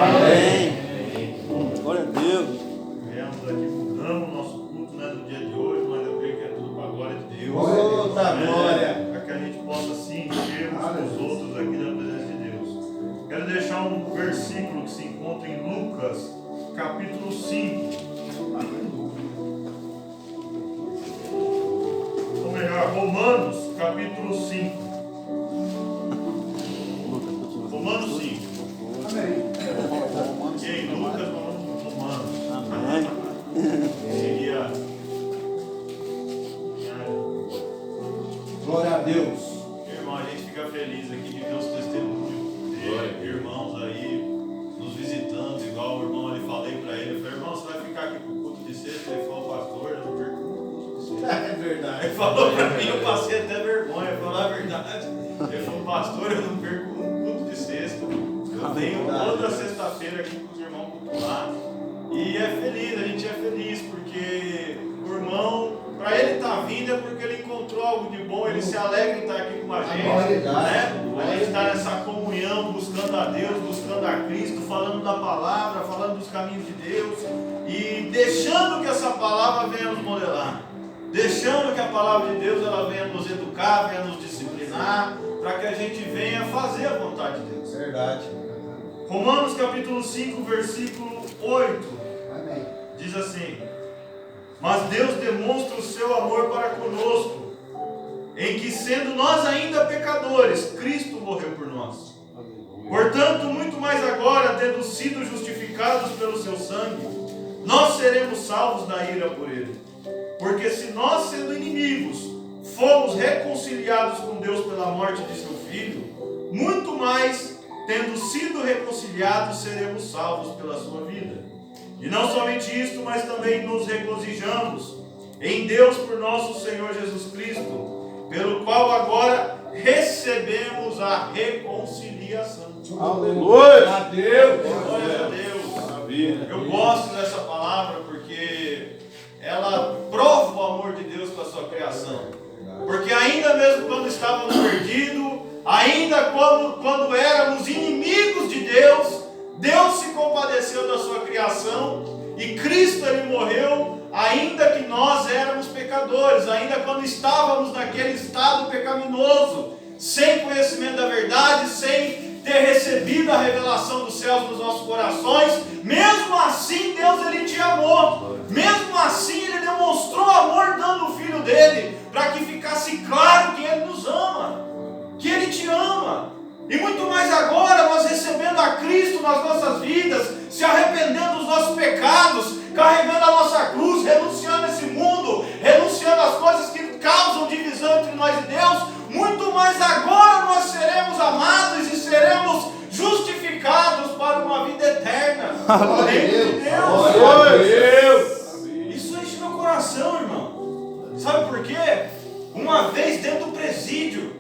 Amém. Glória a Deus. Viemos aqui, mudamos o nosso culto, né, do dia de hoje, mas eu creio que é tudo para a glória de Deus. Outra glória. Para que a gente possa se encher uns com os outros aqui na presença de Deus. Quero deixar um versículo que se encontra em Lucas, capítulo 5. Ou melhor, Romanos, capítulo 5. Romanos 5. Amém. E em Lucas, Romanos. Amém. Seria. Glória a Deus. Irmão, a gente fica feliz aqui de ver os testemunhos de irmãos aí nos visitando, igual o irmão ali, falei para ele. Eu falei, irmão, você vai ficar aqui pro culto de sexta? Ele falou, pastor, eu não perco o culto de sexta. É verdade. Ele falou para mim, eu passei até vergonha, falar a verdade. Ele falou, pastor, eu não perco um culto de sexta. Eu venho toda sexta-feira aqui com os irmãos cultuar. E é feliz, a gente é feliz, porque o irmão, para ele estar vindo é porque ele encontrou algo de bom, ele se alegra em estar aqui com a gente, né? A gente está nessa comunhão, buscando a Deus, buscando a Cristo, falando da palavra, falando dos caminhos de Deus e deixando que essa palavra venha nos modelar, deixando que a palavra de Deus ela venha nos educar, venha nos disciplinar, para que a gente venha fazer a vontade de Deus. Verdade. Romanos capítulo 5, versículo 8, Amém. diz assim: mas Deus demonstra o seu amor para conosco, em que sendo nós ainda pecadores, Cristo morreu por nós. Portanto, muito mais agora, tendo sido justificados pelo seu sangue, nós seremos salvos da ira por ele. Porque se nós, sendo inimigos, fomos reconciliados com Deus pela morte de seu Filho, muito mais, tendo sido reconciliados, seremos salvos pela sua vida. E não somente isto, mas também nos regozijamos em Deus por nosso Senhor Jesus Cristo, pelo qual agora recebemos a reconciliação. Aleluia. A Deus. Glória a Deus. Maravilha. Eu gosto dessa palavra porque ela prova o amor de Deus com a sua criação. Porque ainda mesmo quando estávamos perdidos, ainda quando éramos inimigos de Deus, Deus se compadeceu da sua criação e Cristo ele morreu, ainda que nós éramos pecadores, ainda quando estávamos naquele estado pecaminoso, sem conhecimento da verdade, sem ter recebido a revelação dos céus nos nossos corações. Mesmo assim Deus ele te amou, mesmo assim ele demonstrou amor dando o Filho dele, para que ficasse claro que ele nos ama, que ele te ama. E muito mais agora, nós recebendo a Cristo nas nossas vidas, se arrependendo dos nossos pecados, carregando a nossa cruz, renunciando a esse mundo, renunciando às coisas que causam divisão entre nós e Deus, muito mais agora nós seremos amados e seremos justificados para uma vida eterna. Glória a Deus! Isso enche meu coração, irmão. Sabe por quê? Uma vez dentro do presídio,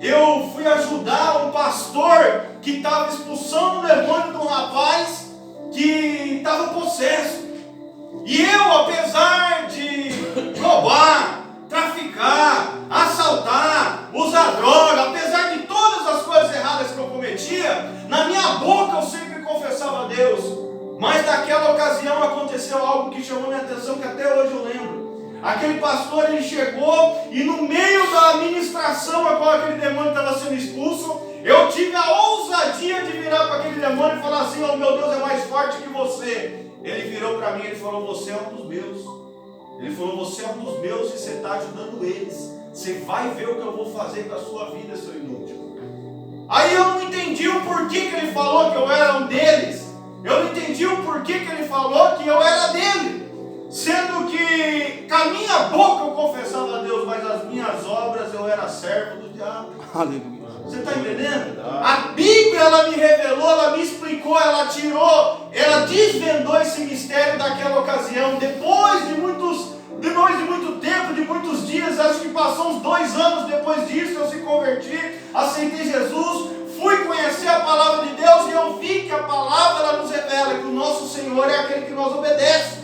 eu fui ajudar um pastor que estava expulsando o demônio de um rapaz que estava possesso. E eu, apesar de roubar, traficar, assaltar, usar droga, apesar de todas as coisas erradas que eu cometia, na minha boca eu sempre confessava a Deus. Mas naquela ocasião aconteceu algo que chamou minha atenção, que até hoje eu lembro. Aquele pastor, ele chegou e no meio da ministração a qual aquele demônio estava sendo expulso, eu tive a ousadia de virar para aquele demônio e falar assim: oh meu Deus é mais forte que você. Ele virou para mim e falou: você é um dos meus. Ele falou: você é um dos meus e você está ajudando eles. Você vai ver o que eu vou fazer com a sua vida, seu inútil. Aí eu não entendi o porquê que ele falou que eu era um deles. Eu não entendi o porquê que ele falou que eu era dele. Sendo que com a minha boca eu confessava a Deus, mas as minhas obras eu era servo do diabo. Aleluia. Você está entendendo? A Bíblia ela me revelou, ela me explicou, ela tirou, ela desvendou esse mistério daquela ocasião. Depois de muito tempo, de muitos dias, acho que passou uns 2 anos depois disso, eu se converti, aceitei Jesus, fui conhecer a palavra de Deus e eu vi que a palavra ela nos revela que o nosso Senhor é aquele que nós obedecemos.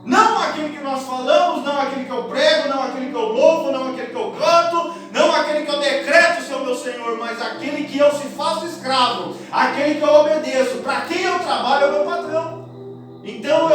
Não aquele que nós falamos, não aquele que eu prego, não aquele que eu louvo, não aquele que eu canto, não aquele que eu decreto ser o meu Senhor, mas aquele que eu se faço escravo, aquele que eu obedeço, para quem eu trabalho. trabalho é o meu patrão. Então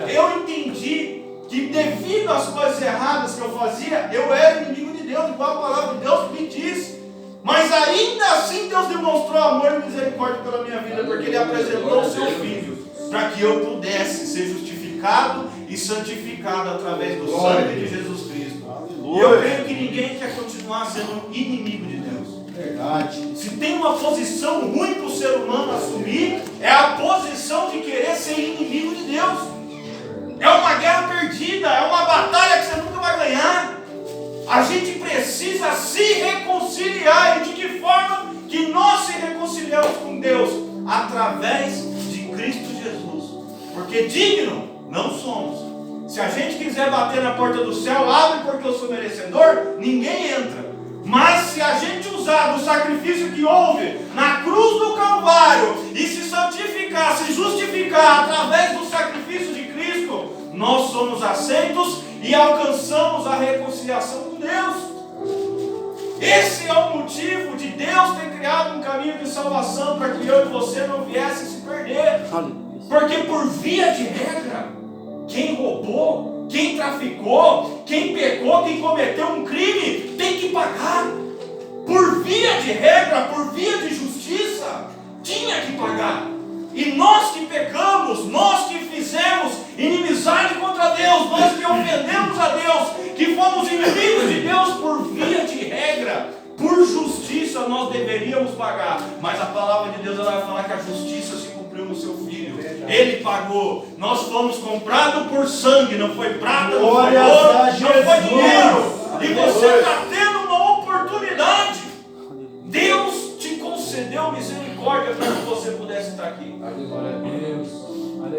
eu entendi que devido às coisas erradas que eu fazia, eu era inimigo de Deus, igual a palavra de Deus me diz. Mas ainda assim Deus demonstrou amor e misericórdia pela minha vida, porque Ele apresentou o seu Filho, para que eu pudesse ser justificado e santificado através do sangue de Jesus Cristo. E eu creio que ninguém quer continuar sendo inimigo de Deus. Verdade. Se tem uma posição ruim para o ser humano assumir, é a posição de querer ser inimigo de Deus. É uma guerra perdida, é uma batalha que você nunca vai ganhar. A gente precisa se reconciliar. E de que forma que nós se reconciliamos com Deus? Através de Cristo Jesus. Porque digno não somos. Se a gente quiser bater na porta do céu, abre porque eu sou merecedor, ninguém entra. Mas se a gente usar do sacrifício que houve na cruz do Calvário e se santificar, se justificar através do sacrifício de Cristo, nós somos aceitos e alcançamos a reconciliação com Deus. Esse é o motivo de Deus ter criado um caminho de salvação para que eu e você não viesse se perder. Porque por via de regra, quem roubou, quem traficou, quem pecou, quem cometeu um crime, tem que pagar. Por via de regra, por via de justiça, tinha que pagar. E nós que pecamos, nós que fizemos inimizade contra Deus, nós que ofendemos a Deus, que fomos inimigos de Deus, por via de regra, por justiça, nós deveríamos pagar. Mas a palavra de Deus ela vai falar que a justiça se cumpriu no seu Filho. Ele pagou. Nós fomos comprados por sangue. Não foi prata, não foi ouro, não foi dinheiro. E você está tendo uma oportunidade. Deus te concedeu misericórdia para que você pudesse estar aqui.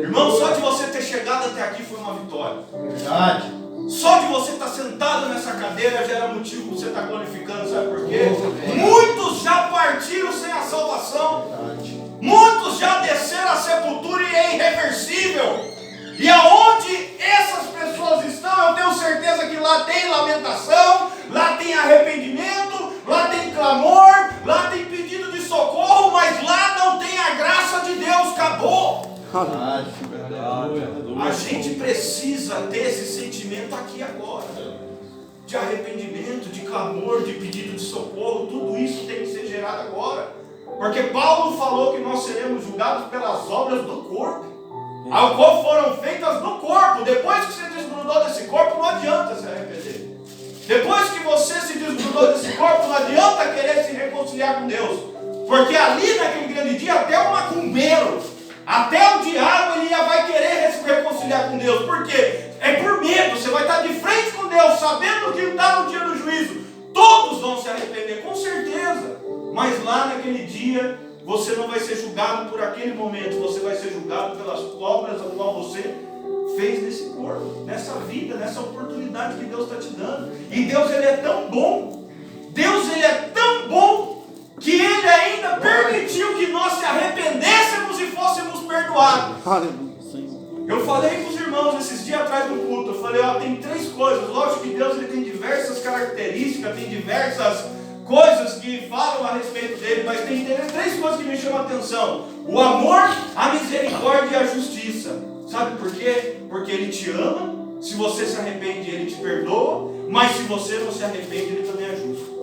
Irmão, só de você ter chegado até aqui foi uma vitória. Verdade. Só de você estar sentado nessa cadeira já era motivo para você estar glorificando. Sabe por quê? Muitos já partiram sem a salvação. Verdade. Muitos já desceram à sepultura e é irreversível. E aonde essas pessoas estão, eu tenho certeza que lá tem lamentação, lá tem arrependimento, lá tem clamor, lá tem pedido de socorro, mas lá não tem a graça de Deus. Acabou. Verdade. A gente precisa ter esse sentimento aqui agora, de arrependimento, de clamor, de pedido de socorro. Tudo isso tem que ser gerado agora, porque Paulo falou que nós seremos julgados pelas obras do corpo, ao qual foram feitas no corpo. Depois que você desgrudou desse corpo, não adianta se arrepender. Depois que você se desgrudou desse corpo, não adianta querer se reconciliar com Deus, porque ali naquele grande dia até o macumbeiro, até o diabo, ele já vai querer se reconciliar com Deus. Por quê? É por medo. Você vai estar de frente com Deus, sabendo que está no dia do juízo. Todos vão se arrepender, com certeza. Mas lá naquele dia, você não vai ser julgado por aquele momento. Você vai ser julgado pelas obras a qual você fez nesse corpo, nessa vida, nessa oportunidade que Deus está te dando. E Deus, Ele é tão bom. Deus, Ele é tão bom que Ele ainda permitiu que nós se arrependêssemos e fôssemos perdoados. Eu falei com os irmãos esses dias atrás do culto, eu falei, tem três coisas. Lógico que Deus ele tem diversas características, tem diversas coisas que falam a respeito dele, mas tem três coisas que me chamam a atenção: o amor, a misericórdia e a justiça. Sabe por quê? Porque Ele te ama. Se você se arrepende, Ele te perdoa, mas se você não se arrepende, Ele também é justo.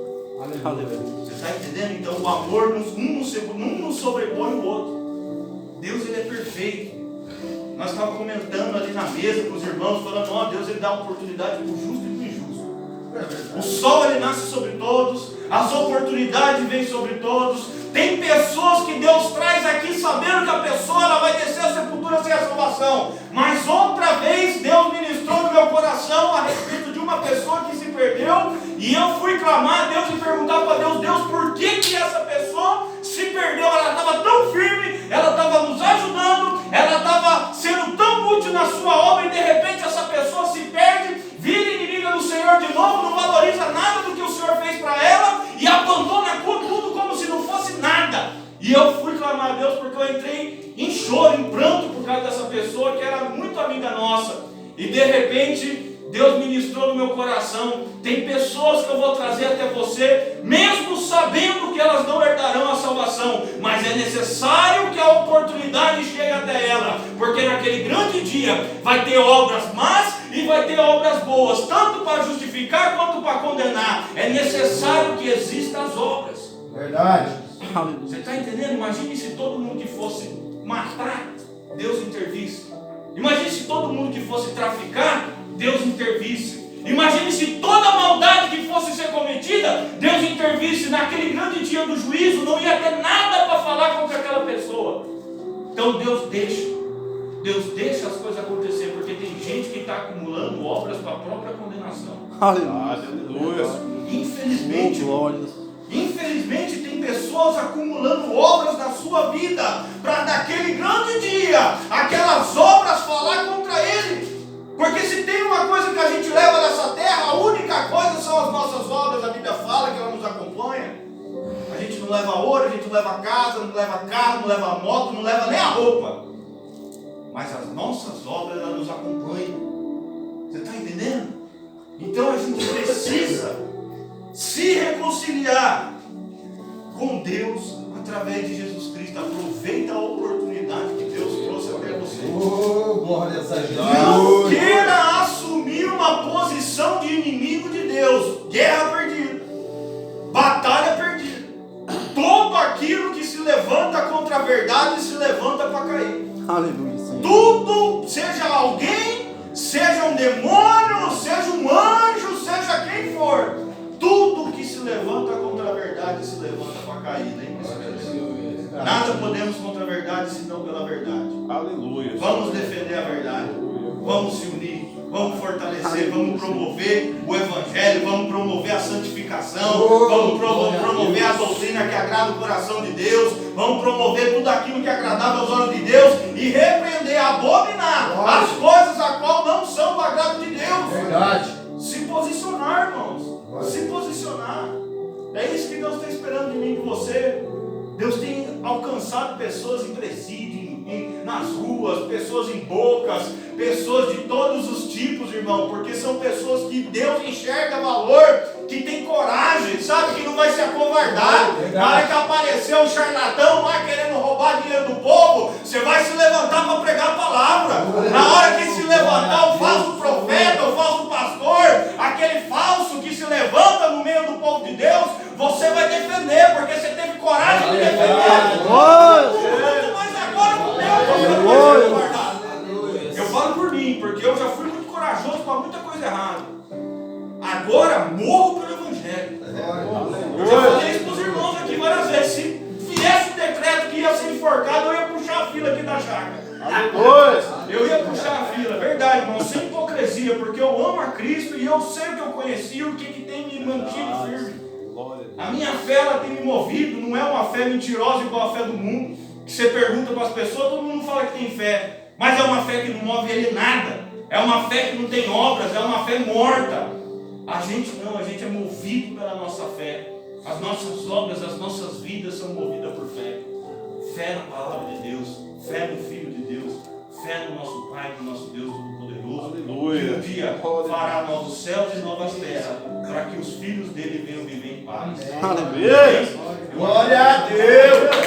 Você está entendendo? Então o amor um não sobrepõe o outro. Deus ele é perfeito. Nós estávamos comentando ali na mesa com os irmãos, falando, Deus ele dá oportunidade para o justo e para o injusto. O sol ele nasce sobre todos, as oportunidades vêm sobre todos. Tem pessoas que Deus traz aqui sabendo que a pessoa ela vai descer a sepultura sem a salvação. Mas outra vez Deus ministrou no meu coração a respeito de uma pessoa que se perdeu. E eu fui clamar a Deus e perguntar para Deus, por que essa pessoa se perdeu? Ela estava tão firme, ela estava nos ajudando, ela estava sendo tão útil na sua obra, e de repente essa pessoa se perde, vira inimiga do Senhor de novo, não valoriza nada do que o Senhor fez para ela e abandona tudo como se não fosse nada. E eu fui clamar a Deus porque eu entrei em choro, em pranto por causa dessa pessoa que era muito amiga nossa. E de repente Deus ministrou no meu coração, tem pessoas que eu vou trazer até você, mesmo sabendo que elas não herdarão a salvação, mas é necessário que a oportunidade autoridade chega até ela, porque naquele grande dia vai ter obras más e vai ter obras boas, tanto para justificar quanto para condenar. É necessário que existam as obras. Verdade. Você está entendendo? Imagine se todo mundo que fosse matar, Deus intervisse. Imagine se todo mundo que fosse traficar, Deus intervisse. Imagine se toda maldade que fosse ser cometida, Deus intervisse. Naquele grande dia do juízo, não ia ter nada para falar contra aquela pessoa. Então Deus deixa as coisas acontecer, porque tem gente que está acumulando obras para a própria condenação. Aleluia. Infelizmente tem pessoas acumulando obras na sua vida, para naquele grande dia, aquelas obras falar contra ele. Porque se tem uma coisa que a gente leva nessa terra, a única coisa são as nossas obras. A Bíblia fala que ela nos acompanha. A gente não leva ouro, a gente não leva casa, não leva carro, não leva moto, não leva nem a roupa. Mas as nossas obras, elas nos acompanham. Você está entendendo? Então a gente precisa se reconciliar com Deus através de Jesus Cristo. Aproveita a oportunidade que Deus trouxe até você. Oh, glória a Deus. Não queira assumir uma posição de inimigo de Deus. Guerra perdida, batalha perdida. Todo aquilo que se levanta contra a verdade se levanta para cair. Aleluia, Senhor. Tudo, seja alguém, seja um demônio, seja um anjo, seja quem for, tudo que se levanta contra a verdade se levanta para cair. Lembre-se disso. Nada podemos contra a verdade senão pela verdade. Aleluia. Vamos defender a verdade. Vamos se unir. Vamos fortalecer. Vamos promover o Evangelho. Vamos promover a santificação. Vamos promover a doutrina que agrada o coração de Deus. Vamos promover tudo aquilo que agradava aos olhos de Deus. E repreender, abominar as coisas a qual não são do agrado de Deus. Verdade. Se posicionar, irmãos. Se posicionar. É isso que Deus está esperando de mim e de você. Deus tem alcançado pessoas em presídio, nas ruas, pessoas em bocas, pessoas de todos os tipos, irmão, porque são pessoas que Deus enxerga valor, que tem coragem, sabe, que não vai se acovardar. Na hora que aparecer um charlatão lá querendo roubar dinheiro do povo, você vai se levantar para pregar a palavra. Na hora que se levantar o falso profeta, o falso pastor, aquele falso que se levanta no meio do povo de Deus, você vai defender, porque você teve coragem de defender. Mas agora com Deus você vai guardar. Eu falo por mim, porque eu já fui muito corajoso para muita coisa errada. Agora morro pelo Evangelho. Eu já falei isso para os irmãos aqui várias vezes. Se viesse o decreto que ia ser enforcado, eu ia puxar a fila aqui da chácara. Eu ia puxar a fila, verdade, irmão, sem hipocrisia, porque eu amo a Cristo e eu sei o que eu conheci e o que tem me mantido firme. A minha fé, ela tem me movido, não é uma fé mentirosa igual a fé do mundo, que você pergunta para as pessoas, todo mundo fala que tem fé, mas é uma fé que não move ele nada, é uma fé que não tem obras, é uma fé morta. A gente não, a gente é movido pela nossa fé, as nossas obras, as nossas vidas são movidas por fé. Fé na palavra de Deus, fé no Filho de Deus, fé no nosso Pai, no nosso Deus Todo-Poderoso, que um dia fará novos céus e novas terras, para que os filhos dele venham viver em paz. Aleluia. Glória a Deus.